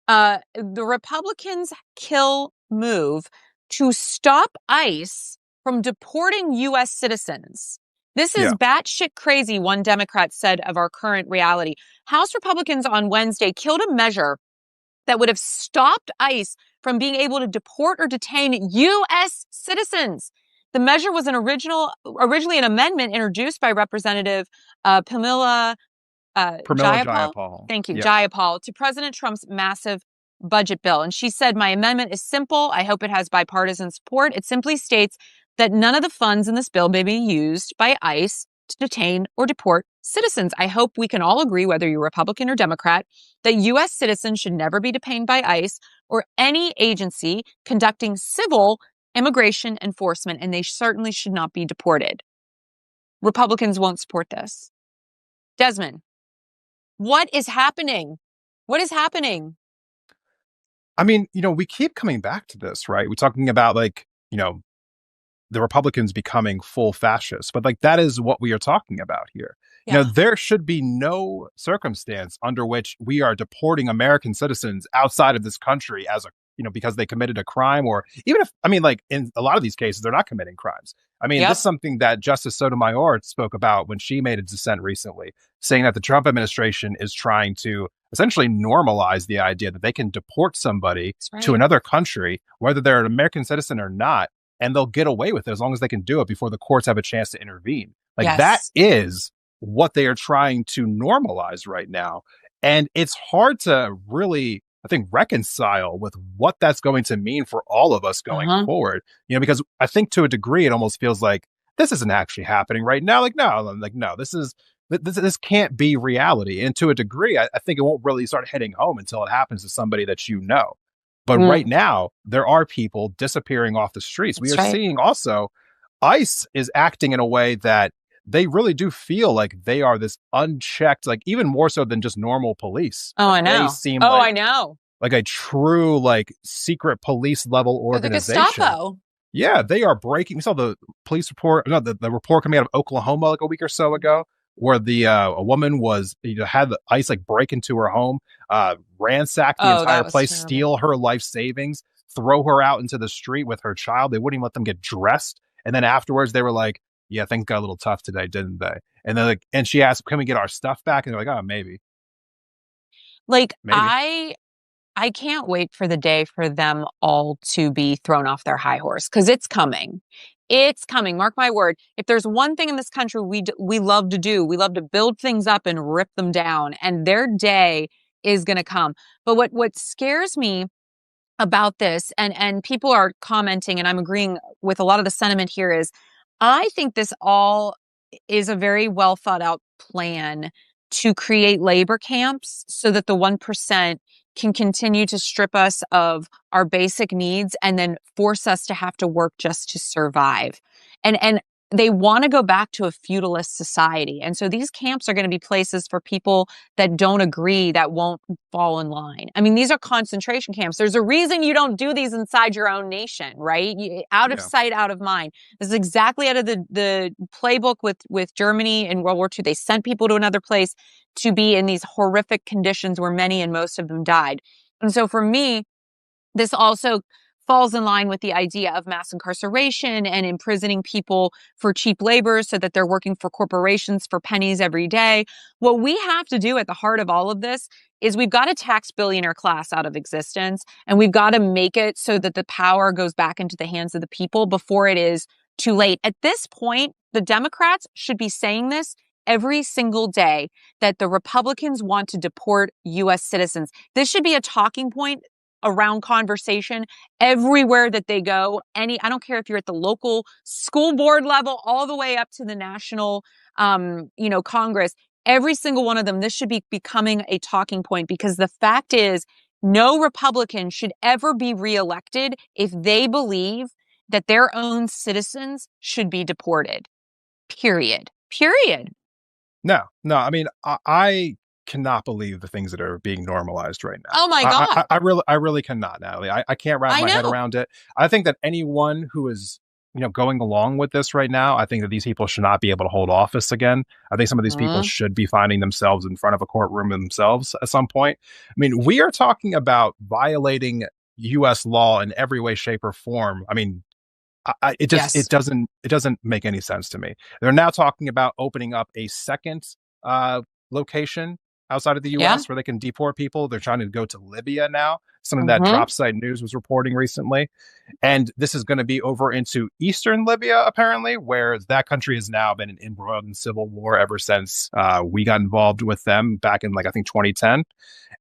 The Republicans' kill move to stop ICE from deporting U.S. citizens. This is Yeah. batshit crazy, one Democrat said of our current reality. House Republicans on Wednesday killed a measure that would have stopped ICE from being able to deport or detain U.S. citizens. The measure was originally an amendment introduced by Representative Pramila Pramila Jayapal. Jayapal. Thank you, Yeah. Jayapal, to President Trump's massive budget bill. And she said, my amendment is simple. I hope it has bipartisan support. It simply states that none of the funds in this bill may be used by ICE to detain or deport citizens. I hope we can all agree, whether you're Republican or Democrat, that U.S. citizens should never be detained by ICE or any agency conducting civil immigration enforcement, and they certainly should not be deported. Republicans won't support this. Desmond, what is happening? What is happening? I mean, we keep coming back to this, right? We're talking about the Republicans becoming full fascists, but that is what we are talking about here. Yeah. There should be no circumstance under which we are deporting American citizens outside of this country because they committed a crime, or even if, in a lot of these cases, they're not committing crimes. This is something that Justice Sotomayor spoke about when she made a dissent recently, saying that the Trump administration is trying to essentially normalize the idea that they can deport somebody to another country, whether they're an American citizen or not, and they'll get away with it as long as they can do it before the courts have a chance to intervene. That is what they are trying to normalize right now. And it's hard to really, I think, reconcile with what that's going to mean for all of us going forward. Because I think to a degree, it almost feels like this isn't actually happening right now. No, this can't be reality. And to a degree, I think it won't really start hitting home until it happens to somebody that you know. But right now, there are people disappearing off the streets. We are seeing also ICE is acting in a way that they really do feel like they are this unchecked, even more so than just normal police. Oh, I know. They seem I know. Like a true, secret police level organization. The Gestapo. Yeah, they are breaking. We saw the police report, the report coming out of Oklahoma a week or so ago, where a woman was had the ICE break into her home, ransack the entire place, terrible. Steal her life savings, throw her out into the street with her child. They wouldn't even let them get dressed. And then afterwards, they were like, "Yeah, things got a little tough today, didn't they?" And then and she asked, "Can we get our stuff back?" And they're like, "Oh, maybe." Maybe. I can't wait for the day for them all to be thrown off their high horse, because it's coming. It's coming. Mark my word. If there's one thing in this country we love to do, we love to build things up and rip them down, and their day is going to come. But what scares me about this, and people are commenting, and I'm agreeing with a lot of the sentiment here, is I think this all is a very well thought out plan to create labor camps so that the 1% can continue to strip us of our basic needs and then force us to have to work just to survive. And they want to go back to a feudalist society. And so these camps are going to be places for people that don't agree, that won't fall in line. These are concentration camps. There's a reason you don't do these inside your own nation, right? Out of sight, out of mind. This is exactly out of the playbook with Germany in World War II. They sent people to another place to be in these horrific conditions where many and most of them died. And so for me, this also falls in line with the idea of mass incarceration and imprisoning people for cheap labor so that they're working for corporations for pennies every day. What we have to do at the heart of all of this is we've got to tax billionaire class out of existence, and we've got to make it so that the power goes back into the hands of the people before it is too late. At this point, the Democrats should be saying this every single day, that the Republicans want to deport U.S. citizens. This should be a talking point around conversation everywhere that they go. I don't care if you're at the local school board level, all the way up to the national, Congress. Every single one of them, this should be becoming a talking point, because the fact is, no Republican should ever be reelected if they believe that their own citizens should be deported. Period. No. I cannot believe the things that are being normalized right now. Oh my God. I really cannot, Natalie. I can't wrap my head around it. I think that anyone who is going along with this right now, I think that these people should not be able to hold office again. I think some of these people Mhm. should be finding themselves in front of a courtroom themselves at some point. I mean, we are talking about violating U.S. law in every way, shape, or form. I mean, it just Yes. it doesn't make any sense to me. They're now talking about opening up a second location outside of the Yeah. U.S. where they can deport people. They're trying to go to Libya now. Something that Mhm. Dropsite News was reporting recently. And this is going to be over into eastern Libya, apparently, where that country has now been embroiled in civil war ever since we got involved with them back in, like, I think 2010.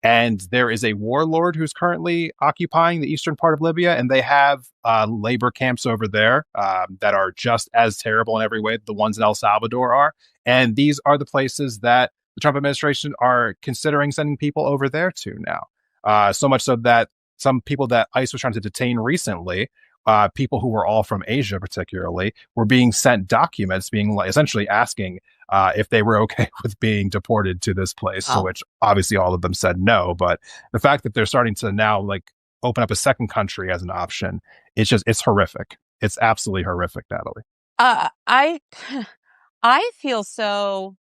And there is a warlord who's currently occupying the eastern part of Libya, and they have labor camps over there that are just as terrible in every way the ones in El Salvador are. And these are the places that the Trump administration are considering sending people over there to now. So much so that some people that ICE was trying to detain recently, people who were all from Asia, particularly, were being sent documents, being essentially asking if they were okay with being deported to this place. To Wow. which obviously all of them said no. But the fact that they're starting to now open up a second country as an option, it's horrific. It's absolutely horrific, Natalie. I I feel so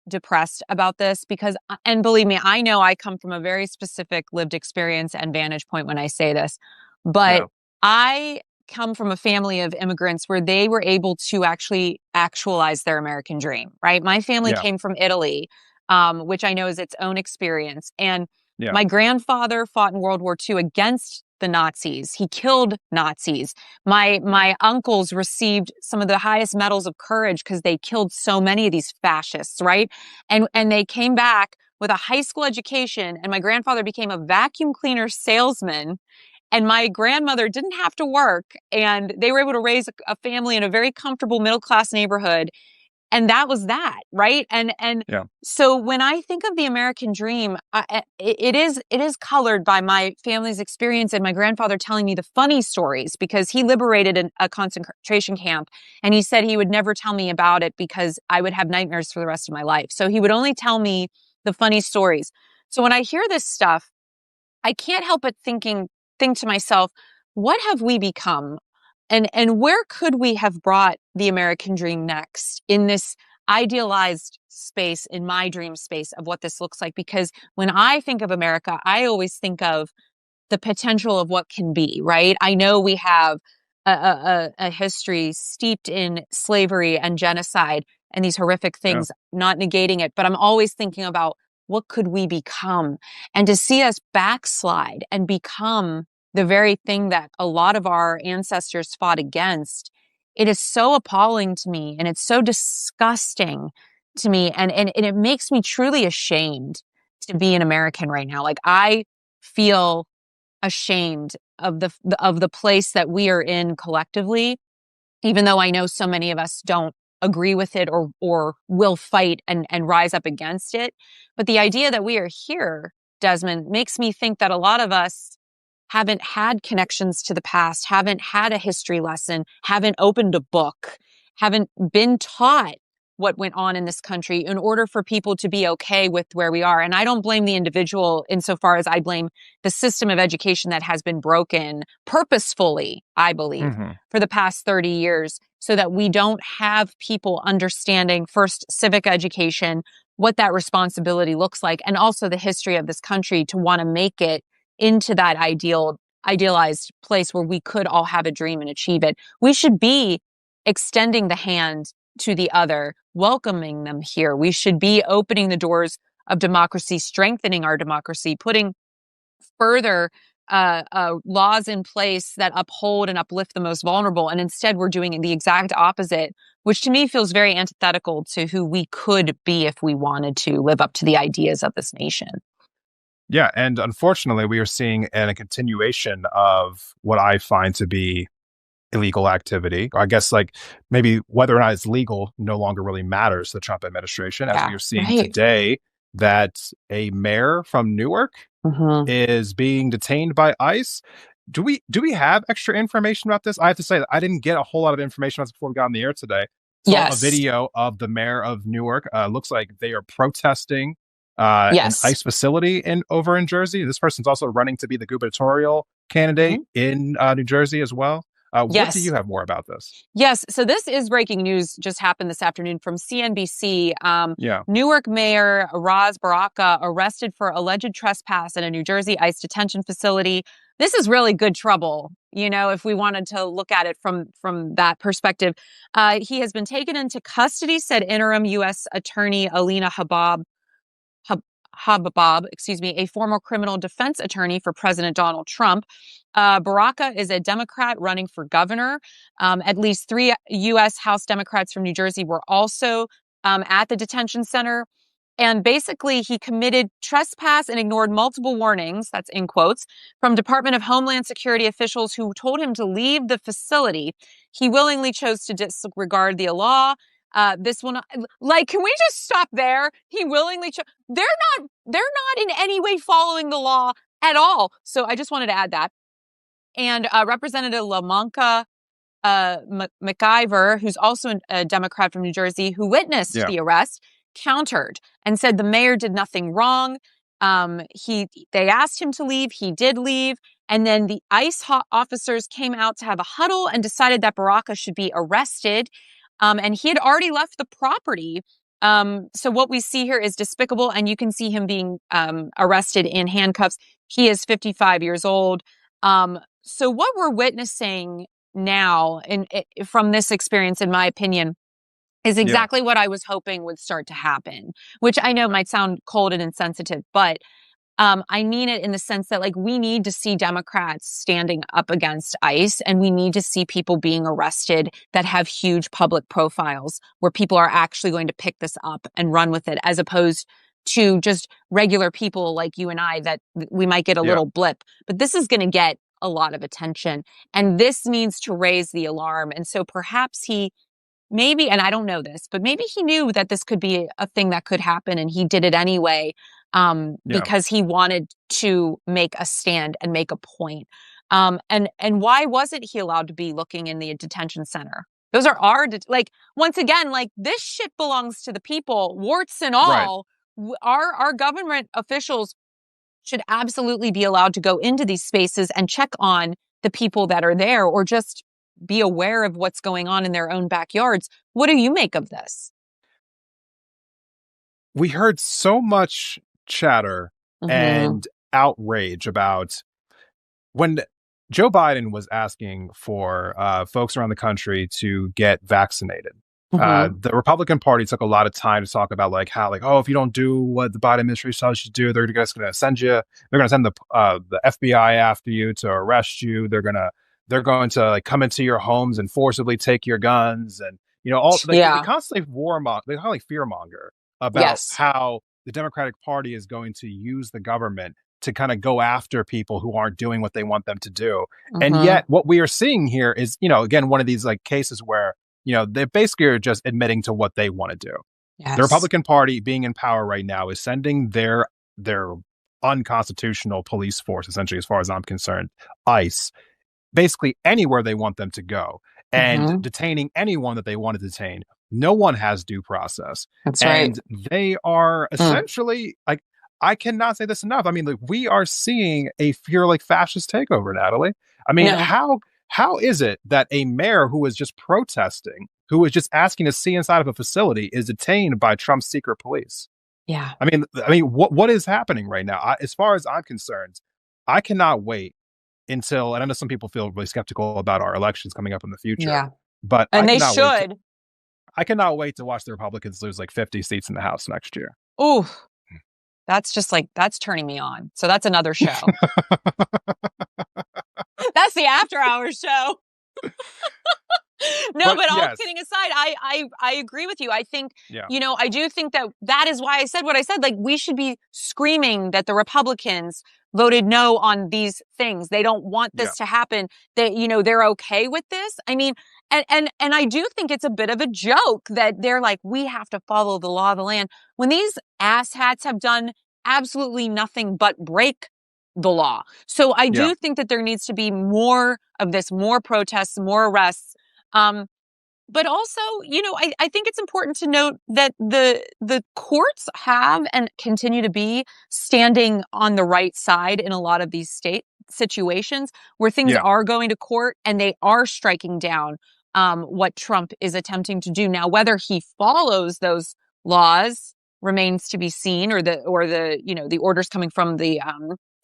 depressed about this because, and believe me, I know I come from a very specific lived experience and vantage point when I say this, but Yeah, I come from a family of immigrants where they were able to actually actualize their American dream, right? My family yeah, came from Italy, which I know is its own experience. And yeah, my grandfather fought in World War II against the Nazis. He killed Nazis. My uncles received some of the highest medals of courage because they killed so many of these fascists, right? And they came back with a high school education, and my grandfather became a vacuum cleaner salesman, and my grandmother didn't have to work, and they were able to raise a family in a very comfortable middle class neighborhood, and that was that, right? And yeah, so when I think of the American dream, it is colored by my family's experience and my grandfather telling me the funny stories because he liberated a concentration camp, and he said he would never tell me about it because I would have nightmares for the rest of my life. So he would only tell me the funny stories. So when I hear this stuff, I can't help but think to myself, what have we become? And where could we have brought the American dream next in this idealized space, in my dream space of what this looks like? Because when I think of America, I always think of the potential of what can be, right? I know we have a history steeped in slavery and genocide and these horrific yeah, things, not negating it, but I'm always thinking about what could we become? And to see us backslide and become the very thing that a lot of our ancestors fought against, it is so appalling to me and it's so disgusting to me. And it makes me truly ashamed to be an American right now. Like I feel ashamed of the place that we are in collectively, even though I know so many of us don't agree with it or will fight and rise up against it. But the idea that we are here, Desmond, makes me think that a lot of us haven't had connections to the past, haven't had a history lesson, haven't opened a book, haven't been taught what went on in this country in order for people to be okay with where we are. And I don't blame the individual insofar as I blame the system of education that has been broken purposefully, I believe, hmm, for the past 30 years so that we don't have people understanding first civic education, what that responsibility looks like, and also the history of this country to want to make it into that idealized place where we could all have a dream and achieve it. We should be extending the hand to the other, welcoming them here. We should be opening the doors of democracy, strengthening our democracy, putting further laws in place that uphold and uplift the most vulnerable. And instead, we're doing the exact opposite, which to me feels very antithetical to who we could be if we wanted to live up to the ideas of this nation. yeah. And unfortunately, we are seeing a continuation of what I find to be illegal activity. I guess maybe whether or not it's legal no longer really matters to the Trump administration, as we Yeah, are seeing right. today that a mayor from Newark Hmm. is being detained by ICE. Do we have extra information about this? I have to say that I didn't get a whole lot of information on this before we got on the air today. Saw a Yes. video of the mayor of Newark. Looks like they are protesting an Yes. ICE facility in over in Jersey. This person's also running to be the gubernatorial candidate Mhm. in New Jersey as well. What do Yes. you have more about this? Yes. So this is breaking news, just happened this afternoon from CNBC. Yeah. Newark Mayor Ras Baraka arrested for alleged trespass in a New Jersey ICE detention facility. This is really good trouble, if we wanted to look at it from that perspective. He has been taken into custody, said interim U.S. Attorney Alina Habab, a former criminal defense attorney for President Donald Trump. Baraka is a Democrat running for governor. At least 3 U.S. House Democrats from New Jersey were also at the detention center. And basically, he committed trespass and ignored multiple warnings, that's in quotes, from Department of Homeland Security officials who told him to leave the facility. He willingly chose to disregard the law. This will not, can we just stop there? He willingly chose. They're not in any way following the law at all. So I just wanted to add that. And Representative LaMonca McIver, who's also a Democrat from New Jersey, who witnessed the arrest, countered and said the mayor did nothing wrong. They asked him to leave. He did leave. And then the ICE officers came out to have a huddle and decided that Baraka should be arrested. And he had already left the property. So what we see here is despicable. And you can see him being arrested in handcuffs. He is 55 years old. So what we're witnessing now from this experience, in my opinion, is exactly what I was hoping would start to happen, which I know might sound cold and insensitive, but I mean it in the sense that we need to see Democrats standing up against ICE, and we need to see people being arrested that have huge public profiles where people are actually going to pick this up and run with it, as opposed to just regular people like you and I that we might get a little blip. But this is going to get a lot of attention, and this needs to raise the alarm. And so perhaps maybe, and I don't know this, but maybe he knew that this could be a thing that could happen, and he did it anyway because he wanted to make a stand and make a point. And why wasn't he allowed to be looking in the detention center? Those are once again, this shit belongs to the people, warts and all. Right. Our government officials should absolutely be allowed to go into these spaces and check on the people that are there, or just be aware of what's going on in their own backyards. What do you make of this? We heard so much chatter and outrage about when Joe Biden was asking for folks around the country to get vaccinated. The Republican Party took a lot of time to talk about how if you don't do what the Biden administration tells you to do, they're just going to send the FBI after you to arrest you. They're going to come into your homes and forcibly take your guns, and they constantly fearmonger about how the Democratic Party is going to use the government to kind of go after people who aren't doing what they want them to do. And yet what we are seeing here is, again, one of these cases where they basically are just admitting to what they want to do. Yes. The Republican Party, being in power right now, is sending their unconstitutional police force, essentially, as far as I'm concerned, ICE, basically anywhere they want them to go, and detaining anyone that they want to detain. No one has due process. That's right. And they are essentially, I cannot say this enough. I mean, we are seeing a pure fascist takeover, Natalie. I mean, how is it that a mayor who was just protesting, who was just asking to see inside of a facility, is detained by Trump's secret police? Yeah. I mean, what is happening right now? As far as I'm concerned, I cannot wait until, and I know some people feel really skeptical about our elections coming up in the future, but they should. I cannot wait to watch the Republicans lose 50 seats in the House next year. Ooh, that's just that's turning me on. So that's another show. That's the after hours show. But all kidding aside, I agree with you. I think, I do think that is why I said what I said. We should be screaming that the Republicans voted no on these things. They don't want this to happen. That, they're okay with this. I mean, and I do think it's a bit of a joke that they're we have to follow the law of the land, when these asshats have done absolutely nothing but break the law. So I do think that there needs to be more of this, more protests, more arrests. But also, I think it's important to note that the courts have and continue to be standing on the right side in a lot of these situations where things Yeah. are going to court and they are striking down what Trump is attempting to do. Now, whether he follows those laws remains to be seen, or the the orders coming from the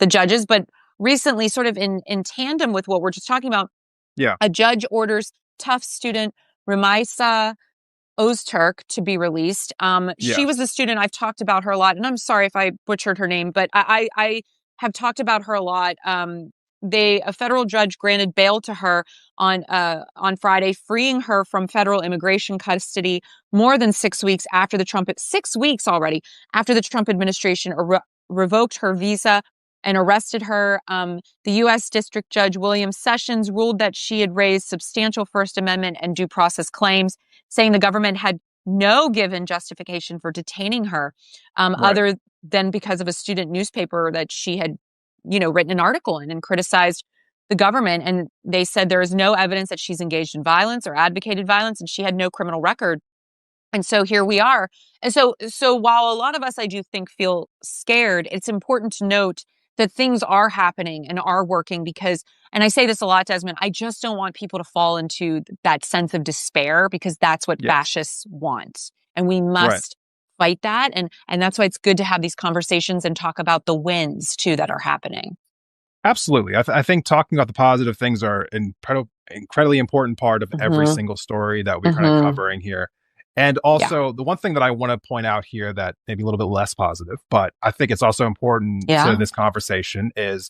judges. But recently, sort of in tandem with what we're just talking about, Yeah. a judge orders Tufts student Remaisa Ozturk to be released. She was Yes. the student, I've talked about her a lot, and I'm sorry if I butchered her name, but I have talked about her a lot. A federal judge granted bail to her on Friday, freeing her from federal immigration custody more than 6 weeks after 6 weeks already after the Trump administration revoked her visa and arrested her. The U.S. District Judge William Sessions ruled that she had raised substantial First Amendment and due process claims, saying the government had no given justification for detaining her, Right. other than because of a student newspaper that she had, written an article in and criticized the government. And they said there is no evidence that she's engaged in violence or advocated violence, and she had no criminal record. And so here we are. And so while a lot of us, I do think, feel scared, it's important to note that things are happening and are working because, and I say this a lot, Desmond, I just don't want people to fall into that sense of despair, because that's what Yes. fascists want. And we Right. must fight that. And that's why it's good to have these conversations and talk about the wins too that are happening. Absolutely. I think talking about the positive things are incredibly important part of every Hmm. single story that we're kind of Hmm. covering here. And Yeah. also, the one thing that I want to point out here that maybe a little bit less positive, but I think it's also important to Yeah. this conversation is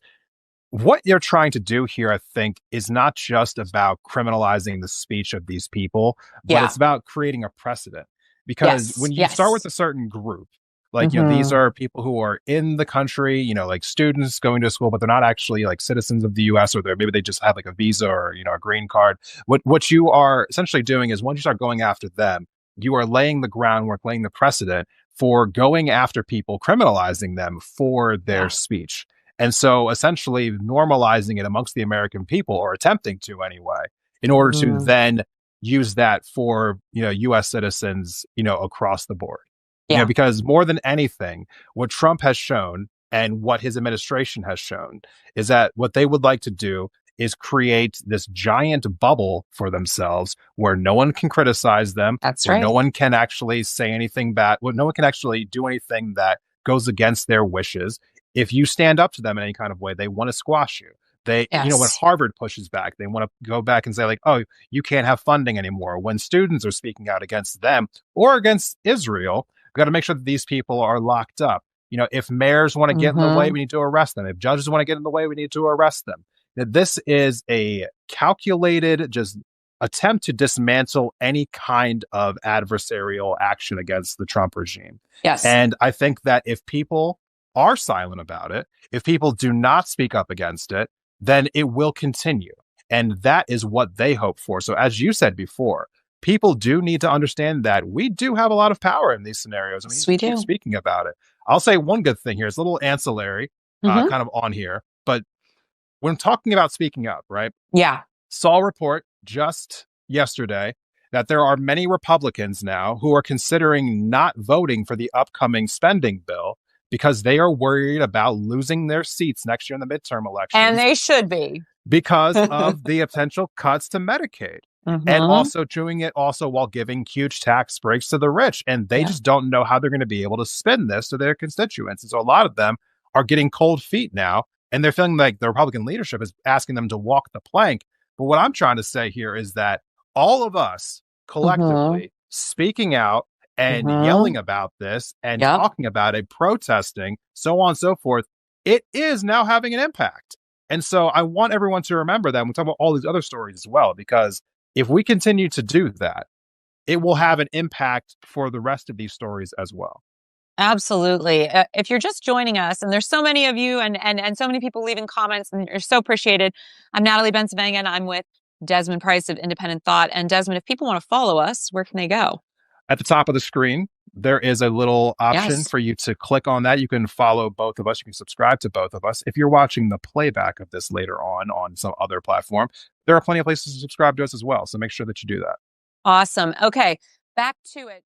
what you're trying to do here, I think, is not just about criminalizing the speech of these people, but Yeah. it's about creating a precedent. Because Yes. when you start with Yes. a certain group, like, these Hmm. are people who are in the country, like students going to school, but they're not actually like citizens of the US, or maybe they just have like a visa or, a green card. What you are essentially doing is once you start going after them, you are laying the groundwork, laying the precedent for going after people, criminalizing them for their Yeah. speech. And so essentially normalizing it amongst the American people, or attempting to anyway, in order to Hmm. then use that for, US citizens, across the board. Yeah. Because more than anything, what Trump has shown and what his administration has shown is that what they would like to do is create this giant bubble for themselves where no one can criticize them, That's where no right. one can actually say anything bad, where no one can actually do anything that goes against their wishes. If you stand up to them in any kind of way, they want to squash you. When Yes. Harvard pushes back, they want to go back and say, like, oh, you can't have funding anymore. When students are speaking out against them or against Israel, we've got to make sure that these people are locked up. If mayors want to get in the way, Hmm. we need to arrest them. If judges want to get in the way, we need to arrest them. Now, this is a calculated, just attempt to dismantle any kind of adversarial action against the Trump regime. Yes. And I think that if people are silent about it, if people do not speak up against it, then it will continue. And that is what they hope for. So, as you said before, people do need to understand that we do have a lot of power in these scenarios, and we Yes, need to we keep do. speaking about it. I'll say one good thing here. It's a little ancillary, Hmm. kind of on here, but when talking about speaking up, right? Yeah. Saw a report just yesterday that there are many Republicans now who are considering not voting for the upcoming spending bill because they are worried about losing their seats next year in the midterm And elections they should be. because of the potential cuts to Medicaid. And Hmm. also doing it also while giving huge tax breaks to the rich. And they Yeah. just don't know how they're going to be able to spin this to their constituents. And so a lot of them are getting cold feet now. And they're feeling like the Republican leadership is asking them to walk the plank. But what I'm trying to say here is that all of us Hmm. collectively speaking out and Hmm. yelling about this and Yep. talking about it, protesting, so on and so forth, it is now having an impact. And so I want everyone to remember that when we talk about all these other stories as well, because if we continue to do that, it will have an impact for the rest of these stories as well. Absolutely. If you're just joining us, and there's so many of you, and so many people leaving comments, and you're so appreciated. I'm Natalie Bencivenga, and I'm with Desmond Price of Independent Thought. And Desmond, if people want to follow us, where can they go? At the top of the screen, there is a little option Yes. for you to click on that. You can follow both of us. You can subscribe to both of us. If you're watching the playback of this later on some other platform, there are plenty of places to subscribe to us as well. So make sure that you do that. Awesome. Okay, back to it.